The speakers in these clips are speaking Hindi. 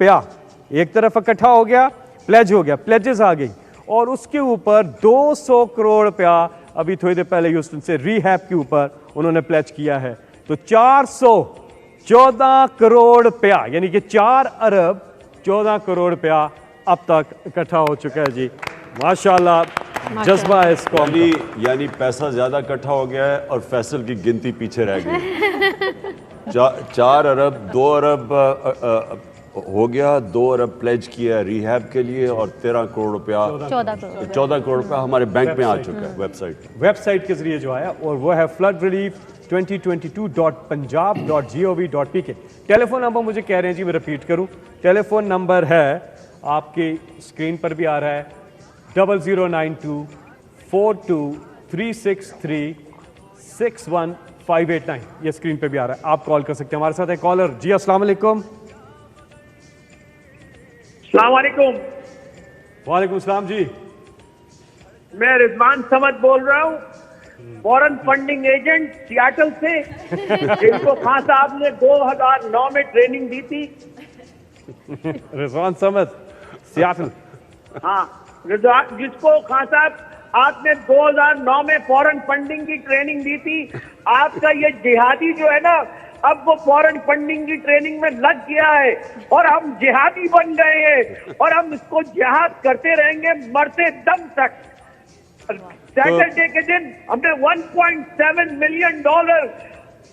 रुपया एक तरफ इकट्ठा हो गया, प्लेज हो गया, प्लेजेस आ गई, और उसके ऊपर 200 करोड़ रुपया अभी थोड़ी देर पहले ह्यूस्टन से रीहैब के ऊपर उन्होंने प्लेज किया है। तो 414 करोड़ रुपया, यानी कि 4 अरब 14 करोड़ रुपया अब तक इकट्ठा हो चुका है जी। माशाल्लाह, जज्बा है इसको। यानी पैसा ज्यादा इकट्ठा हो गया है और फैसल की गिनती पीछे रह गई। 4 अरब 2 अरब हो गया, 2 अरब प्लेज किया रिहैब के लिए और 13 करोड़ रुपया 14 करोड़ रुपया हमारे बैंक में आ चुका है वेबसाइट के जरिए जो आया, और वो है floodrelief2022.punjab.gov.pk। टेलीफोन नंबर मुझे कह रहे हैं जी, मैं रिपीट करूं, टेलीफोन नंबर है आपकी स्क्रीन पर भी आ रहा है 00924236361589, ये स्क्रीन पे भी आ रहा है, आप कॉल कर सकते हैं। हमारे साथ है कॉलर जी। अस्सलाम वालेकुम। वालेकुम सलाम जी। मैं रिजवान समद बोल रहा हूँ, फॉरेन फंडिंग एजेंट सियाटल से, जिनको खान साहब ने 2009 में ट्रेनिंग दी थी। रिजवान समद, सियाटल। हाँ, जिसको खान साहब आपने 2009 में फॉरेन फंडिंग की ट्रेनिंग दी थी। आपका ये जिहादी जो है ना, अब वो फॉरेन फंडिंग की ट्रेनिंग में लग गया है और हम जिहादी बन गए हैं और हम इसको जिहाद करते रहेंगे मरते दम तक। सैटरडे के दिन हमने $1.7 मिलियन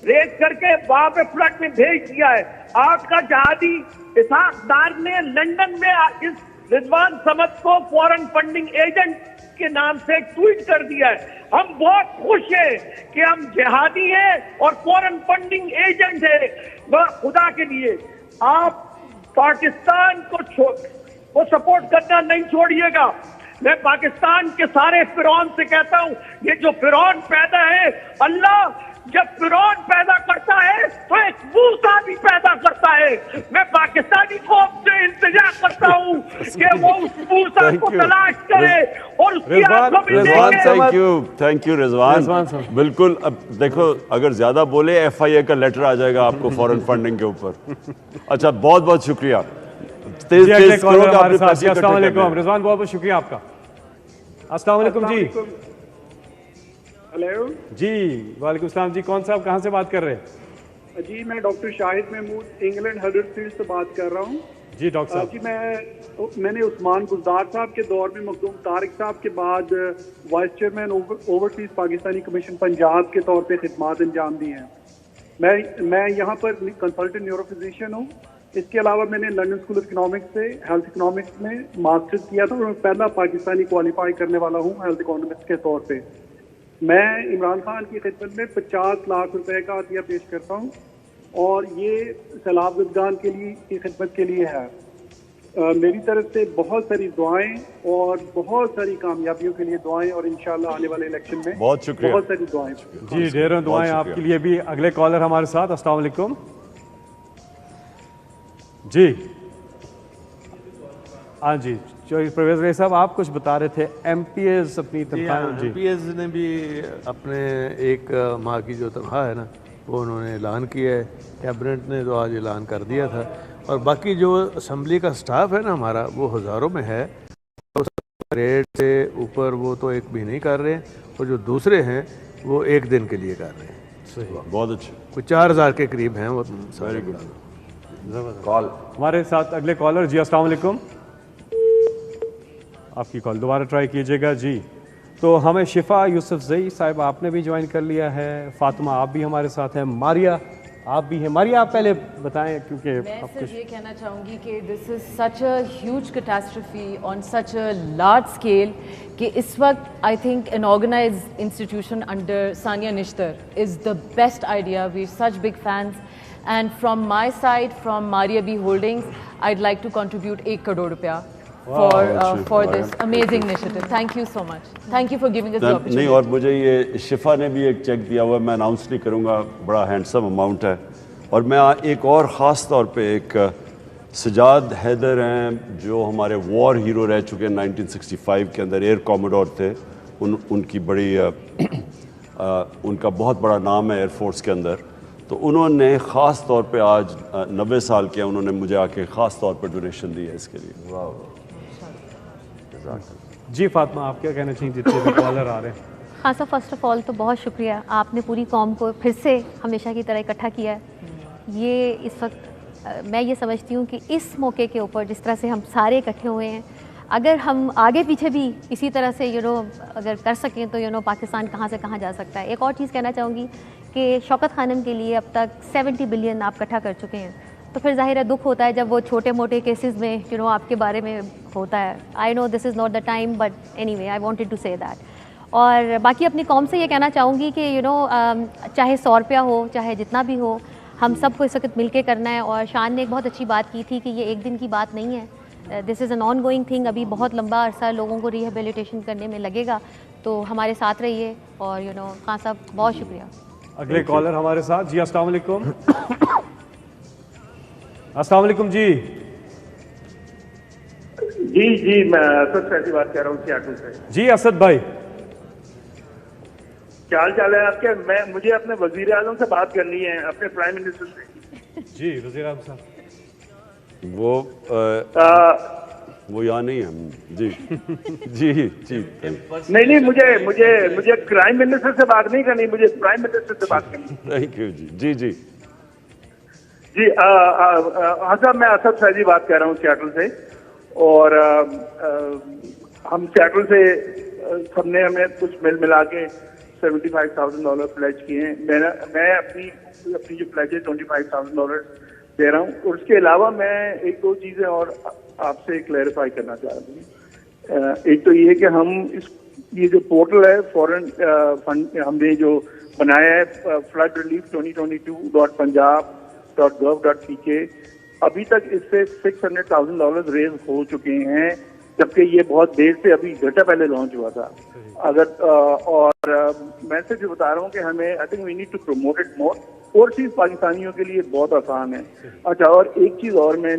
रेज करके वहां पे फ्लड में भेज दिया है। आपका जिहादी इसाकदार ने लंदन में इस रिजवान समद को फॉरेन फंडिंग एजेंट के नाम से ट्वीट कर दिया है। हम बहुत खुश हैं कि हम जिहादी हैं और फॉरेन फंडिंग एजेंट है। खुदा के लिए आप पाकिस्तान को सपोर्ट करना नहीं छोड़िएगा। मैं पाकिस्तान के सारे फिरौन से कहता हूं, ये जो फिरौन पैदा है, अल्लाह जब फिरौन पैदा करता है तो एक मूसा भी पैदा करता है। मैं पाकिस्तानी कौम से इंतजार करता हूं कि वो उस मूसा को तलाश करे और उसकी आंखों में देखे। Thank you Rizwan. बिल्कुल, अब देखो अगर ज्यादा बोले FIA का लेटर आ जाएगा आपको फॉरेन फंडिंग के ऊपर। अच्छा, बहुत बहुत शुक्रिया। तेज अस्सलाम वालेकुम रिजवान, बहुत बहुत शुक्रिया आपका। अस्सलाम वालेकुम जी। हेलो जी, वालेकुम सलाम जी। कौन साहब, कहाँ से बात कर रहे हैं? जी, मैं doctor Shahid Mahmood England Huddersfield से बात कर रहा हूँ। जी डॉक्टर साहब। जी, मैंने उस्मान गुलजार साहब के दौर में मखदूम तारिक साहब के बाद vice chairman overseas Pakistani commission Punjab के तौर पे खिदमात अंजाम दी हैं। मैं यहाँ पर कंसल्टेंट न्यूरो फिजिशियन हूँ। इसके अलावा मैंने लंदन स्कूल ऑफ इकोनॉमिक्स से हेल्थ इकोनॉमिक्स में मास्टर्स किया था और मैं पहला पाकिस्तानी क्वालिफाई करने वाला हूँ हेल्थ इकोनॉमिक्स के तौर पे। मैं इमरान खान की खिदमत में 50 लाख रुपए का अतिया पेश करता हूँ और ये सैलाब ज़दगान के लिए की खिदमत के लिए है। मेरी तरफ से बहुत सारी दुआएं और बहुत सारी कामयाबियों के लिए दुआएं और इंशाल्लाह आने वाले इलेक्शन में बहुत शुक्रिया, बहुत सारी दुआएं जी। ढेरों दुआएं आपके लिए भी। अगले कॉलर हमारे साथ। अस्सलाम वालेकुम जी। हाँ जी, परवेज रही साहब, आप कुछ बता रहे थे MPs अपनी तनख्वाह। जी, MPs ने भी अपने 1 माह की जो तनख्वाह है ना, वो उन्होंने ऐलान किया है। कैबिनेट ने तो आज ऐलान कर दिया था। और बाकी जो असम्बली का स्टाफ है ना हमारा, वो हज़ारों में है। तो रेट से ऊपर वो तो एक भी नहीं कर रहे हैं, और जो दूसरे हैं वो 1 दिन के लिए कर रहे हैं। सही, बहुत अच्छे। कुछ 4000 के करीब हैं वो सारे। कॉल हमारे साथ अगले कॉलर जी। अस्सलाम वालेकुम। आपकी कॉल दोबारा ट्राई कीजिएगा जी। तो हमें शिफा यूसुफजई साहिब आपने भी ज्वाइन कर लिया है। फातिमा आप भी हमारे साथ हैं। मारिया आप भी हैं। मारिया, आप पहले बताएं, क्योंकि मैं सिर्फ ये कहना चाहूँगी कि this is such a huge catastrophe on such a large scale कि इस वक्त I think an organize institution under Sania Nishtar is the best idea. We such big fans and from my side, from Maria B holdings, I'd like to contribute 1 crore रुपया for this amazing initiative. Thank you so much. Thank you for giving us the opportunity. नहीं, और मुझे ये शिफा ने भी एक चेक दिया हुआ है, मैं अनाउंस नहीं करूँगा, बड़ा हैंडसम अमाउंट है। और मैं एक और ख़ास तौर पे एक सजाद हैदर हैं, जो हमारे वॉर हीरो रह चुके हैं 1965 के अंदर, एयर कॉमोडोर थे। उनकी बड़ी उनका बहुत बड़ा नाम है एयरफोर्स के अंदर। तो तो उन्होंने ख़ास तौर पे आज 90 साल के, उन्होंने मुझे आके ख़ास तौर पर डोनेशन दी है इसके लिए। वाह। जी फातिमा, आप क्या कहना चाहिए जितने भी कॉलर आ रहे हैं? हाँ सर, फर्स्ट ऑफ ऑल तो बहुत शुक्रिया, आपने पूरी कौम को फिर से हमेशा की तरह इकट्ठा किया है। ये इस वक्त मैं ये समझती हूँ कि इस मौके के ऊपर जिस तरह से हम सारे इकट्ठे हुए हैं, अगर हम आगे पीछे भी इसी तरह से अगर कर सकें तो पाकिस्तान कहाँ से कहाँ जा सकता है। एक और चीज़ कहना चाहूँगी कि शौकत खानम के लिए अब तक 70 बिलियन आप इकट्ठा कर चुके हैं, तो फिर ज़ाहिर है दुख होता है जब वो छोटे मोटे केसेस में आपके बारे में होता है। I know this is not the time, but anyway I wanted to say that. और बाकी अपनी कौम से ये कहना चाहूँगी कि चाहे 100 रुपया हो, चाहे जितना भी हो, हम सबको इस वक्त मिल के करना है। और शान ने एक बहुत अच्छी बात की थी कि ये एक दिन की बात नहीं है, this is an on going thing. अभी बहुत लंबा अरसा लोगों को रिहेबिलिटेशन करने में लगेगा, तो हमारे साथ रहिए। और खान साहब बहुत शुक्रिया। अगले कॉलर हमारे साथ। जी अस्सलाम वालेकुम। अस्सलाम वालेकुम जी। जी मैं असद फैजी बात कर रहा हूँ सियाटल से। जी असद भाई, क्या हाल चाल है आपके? मुझे अपने वजीर आजम से बात करनी है, अपने प्राइम मिनिस्टर से। जी वजीर आजम साहब, वो यहाँ नहीं है। जी जी जी। नहीं, मुझे प्राइम मिनिस्टर से बात नहीं करनी, मुझे प्राइम मिनिस्टर से बात करनी। थैंक यू जी। जी जी जी हाँ साहब, मैं असद फैजी बात कर रहा हूँ सियाटल से। और हम सियाटल से सबने हमें कुछ मिला के $75,000 प्लेज किए हैं। मैं अपनी जो प्लेज है $25,000 दे रहा हूँ। और उसके अलावा मैं एक दो चीज़ें और आपसे क्लैरिफाई करना चाह रहा हूँ। एक तो ये है कि हम ये जो पोर्टल है फॉरेन फंड हमने जो बनाया है, फ्लड रिलीफ 2022.punjab.gov.pk, अभी तक इससे $600,000 रेज हो चुके हैं, जबकि ये बहुत देर से अभी घंटा पहले लॉन्च हुआ था। मैं सिर्फ जो बता रहा हूँ कि हमें I think we need to promote it more. Overseas पाकिस्तानियों के लिए बहुत आसान है। अच्छा, और एक चीज और मैं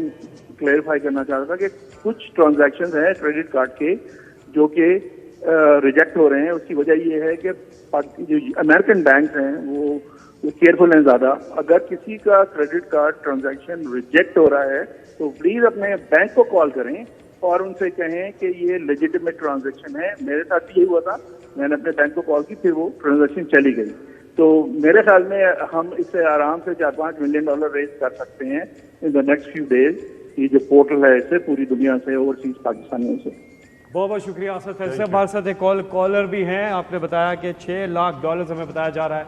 क्लेरिफाई करना चाह रहा था कि कुछ ट्रांजैक्शंस हैं क्रेडिट कार्ड के जो कि रिजेक्ट हो रहे हैं। उसकी वजह ये है कि जो अमेरिकन बैंक हैं वो केयरफुल हैं ज़्यादा। अगर किसी का क्रेडिट कार्ड ट्रांजैक्शन रिजेक्ट हो रहा है तो प्लीज़ अपने बैंक को कॉल करें और उनसे कहें कि ये लेजिटिमेट ट्रांजैक्शन है। मेरे साथ यही हुआ था, मैंने अपने बैंक को कॉल की, फिर वो ट्रांजैक्शन चली गई। तो मेरे ख्याल में हम इससे आराम से $4-5 मिलियन रेज कर सकते हैं in the next few days. ये जो पोर्टल है इससे पूरी दुनिया से, ओवरसीज पाकिस्तानियों से। बहुत बहुत शुक्रिया असद फैजी साहब। हमारे साथ एक कॉलर भी हैं। आपने बताया कि $6 लाख हमें बताया जा रहा है,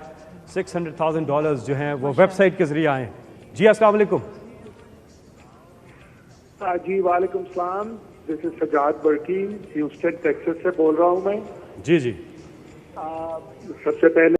$600,000 जो हैं वो वेबसाइट के जरिए आए। जी अस्सलाम वालेकुम। जी वालेकुम सलाम, this is Sajjad Barki, Houston Texas से बोल रहा हूँ मैं। जी जी। सबसे पहले